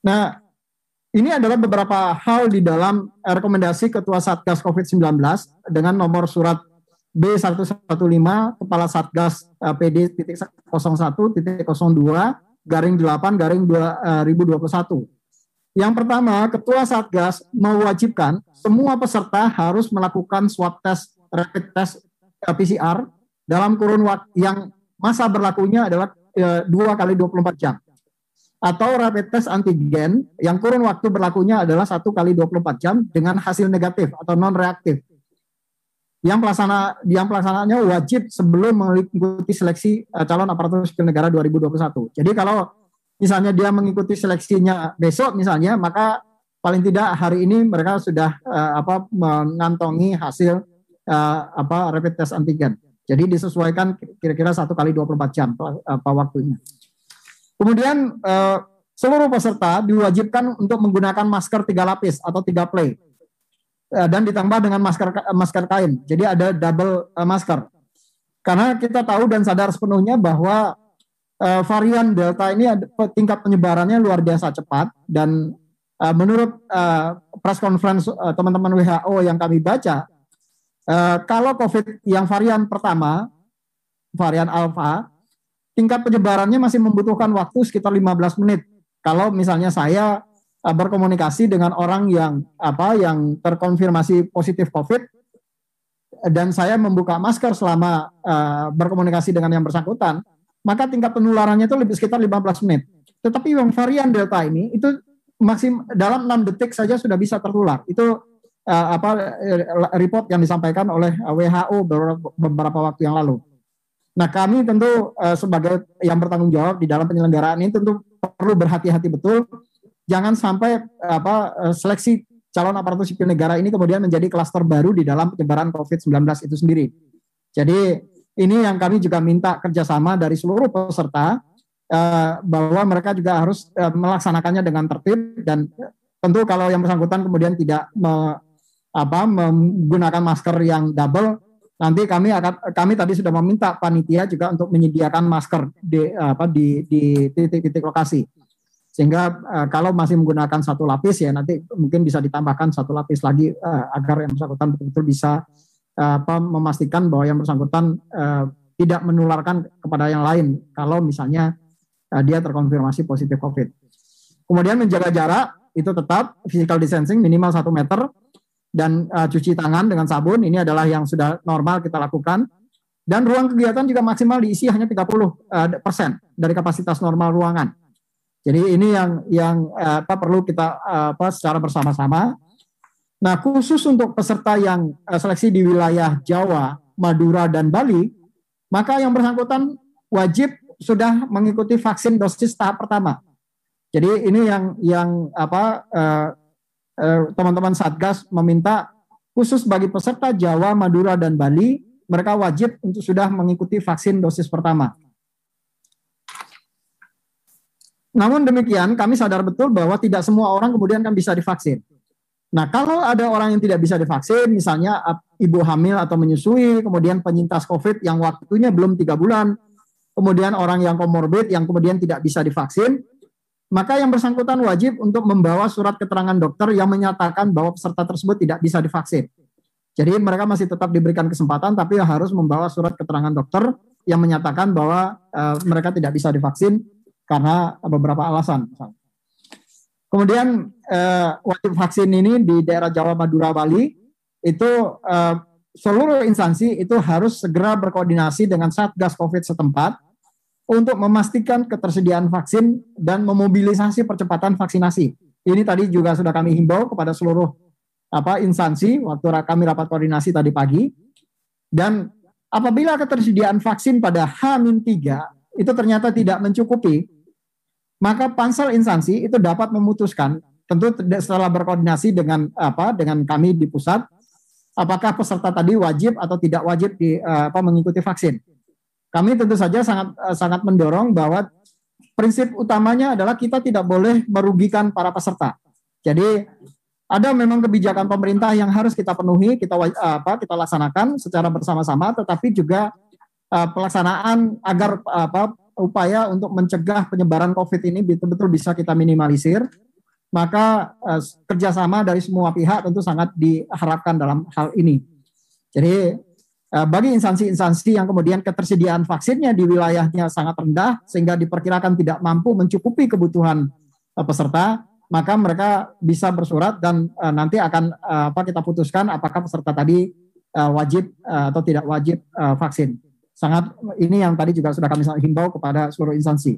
Nah, ini adalah beberapa hal di dalam rekomendasi Ketua Satgas COVID-19 dengan nomor surat B115 Kepala Satgas PD.01.02/2021. Yang pertama, Ketua Satgas mewajibkan semua peserta harus melakukan swab test rapid test PCR dalam kurun waktu yang masa berlakunya adalah 2 kali 24 jam. Atau rapid test antigen yang kurun waktu berlakunya adalah 1 kali 24 jam dengan hasil negatif atau non-reaktif. Yang pelaksanaannya wajib sebelum mengikuti seleksi calon aparatur sipil negara 2021. Jadi kalau misalnya dia mengikuti seleksinya besok misalnya, maka paling tidak hari ini mereka sudah mengantongi hasil rapid test antigen. Jadi disesuaikan kira-kira 1 kali 24 jam waktunya. Kemudian seluruh peserta diwajibkan untuk menggunakan masker 3 lapis atau 3 play dan ditambah dengan masker kain. Jadi ada double masker. Karena kita tahu dan sadar sepenuhnya bahwa varian Delta ini tingkat penyebarannya luar biasa cepat dan menurut press conference teman-teman WHO yang kami baca, kalau COVID yang varian pertama, varian Alpha, tingkat penyebarannya masih membutuhkan waktu sekitar 15 menit. Kalau misalnya saya berkomunikasi dengan orang yang terkonfirmasi positif COVID dan saya membuka masker selama berkomunikasi dengan yang bersangkutan, maka tingkat penularannya itu sekitar 15 menit. Tetapi yang varian Delta ini itu dalam 6 detik saja sudah bisa tertular. Itu report yang disampaikan oleh WHO beberapa waktu yang lalu. Nah, kami tentu sebagai yang bertanggung jawab di dalam penyelenggaraan ini tentu perlu berhati-hati betul. Jangan sampai seleksi calon aparatur sipil negara ini kemudian menjadi klaster baru di dalam penyebaran COVID-19 itu sendiri. Jadi ini yang kami juga minta kerjasama dari seluruh peserta bahwa mereka juga harus melaksanakannya dengan tertib dan tentu kalau yang bersangkutan kemudian tidak menggunakan masker yang double, nanti kami tadi sudah meminta panitia juga untuk menyediakan masker di titik-titik lokasi. Sehingga kalau masih menggunakan 1 lapis ya nanti mungkin bisa ditambahkan 1 lapis lagi agar yang bersangkutan betul-betul bisa memastikan bahwa yang bersangkutan tidak menularkan kepada yang lain kalau misalnya dia terkonfirmasi positif COVID. Kemudian menjaga jarak itu tetap physical distancing minimal 1 meter dan cuci tangan dengan sabun ini adalah yang sudah normal kita lakukan. Dan ruang kegiatan juga maksimal diisi hanya 30% dari kapasitas normal ruangan. Jadi ini yang perlu kita secara bersama-sama. Nah, khusus untuk peserta yang seleksi di wilayah Jawa, Madura dan Bali, maka yang bersangkutan wajib sudah mengikuti vaksin dosis tahap pertama. Jadi ini yang teman-teman Satgas meminta khusus bagi peserta Jawa, Madura dan Bali, mereka wajib untuk sudah mengikuti vaksin dosis pertama. Namun demikian, kami sadar betul bahwa tidak semua orang kemudian kan bisa divaksin. Nah, kalau ada orang yang tidak bisa divaksin, misalnya ibu hamil atau menyusui, kemudian penyintas COVID yang waktunya belum 3 bulan, kemudian orang yang komorbid yang kemudian tidak bisa divaksin, maka yang bersangkutan wajib untuk membawa surat keterangan dokter yang menyatakan bahwa peserta tersebut tidak bisa divaksin. Jadi mereka masih tetap diberikan kesempatan, tapi harus membawa surat keterangan dokter yang menyatakan bahwa mereka tidak bisa divaksin karena beberapa alasan. Kemudian wajib vaksin ini di daerah Jawa, Madura, Bali itu seluruh instansi itu harus segera berkoordinasi dengan Satgas COVID setempat untuk memastikan ketersediaan vaksin dan memobilisasi percepatan vaksinasi. Ini tadi juga sudah kami himbau kepada seluruh instansi waktu kami rapat koordinasi tadi pagi. Dan apabila ketersediaan vaksin pada H-3 itu ternyata tidak mencukupi, maka pansel instansi itu dapat memutuskan, tentu setelah berkoordinasi dengan kami di pusat, apakah peserta tadi wajib atau tidak wajib mengikuti vaksin. Kami tentu saja sangat mendorong bahwa prinsip utamanya adalah kita tidak boleh merugikan para peserta. Jadi ada memang kebijakan pemerintah yang harus kita penuhi, kita laksanakan secara bersama-sama, tetapi juga pelaksanaan agar upaya untuk mencegah penyebaran COVID ini betul-betul bisa kita minimalisir. maka kerjasama dari semua pihak tentu sangat diharapkan dalam hal ini. Jadi bagi instansi-instansi yang kemudian ketersediaan vaksinnya di wilayahnya sangat rendah sehingga diperkirakan tidak mampu mencukupi kebutuhan peserta, maka mereka bisa bersurat dan nanti akan kita putuskan apakah peserta tadi wajib atau tidak wajib vaksin. Sangat ini yang tadi juga sudah kami himbau kepada seluruh instansi.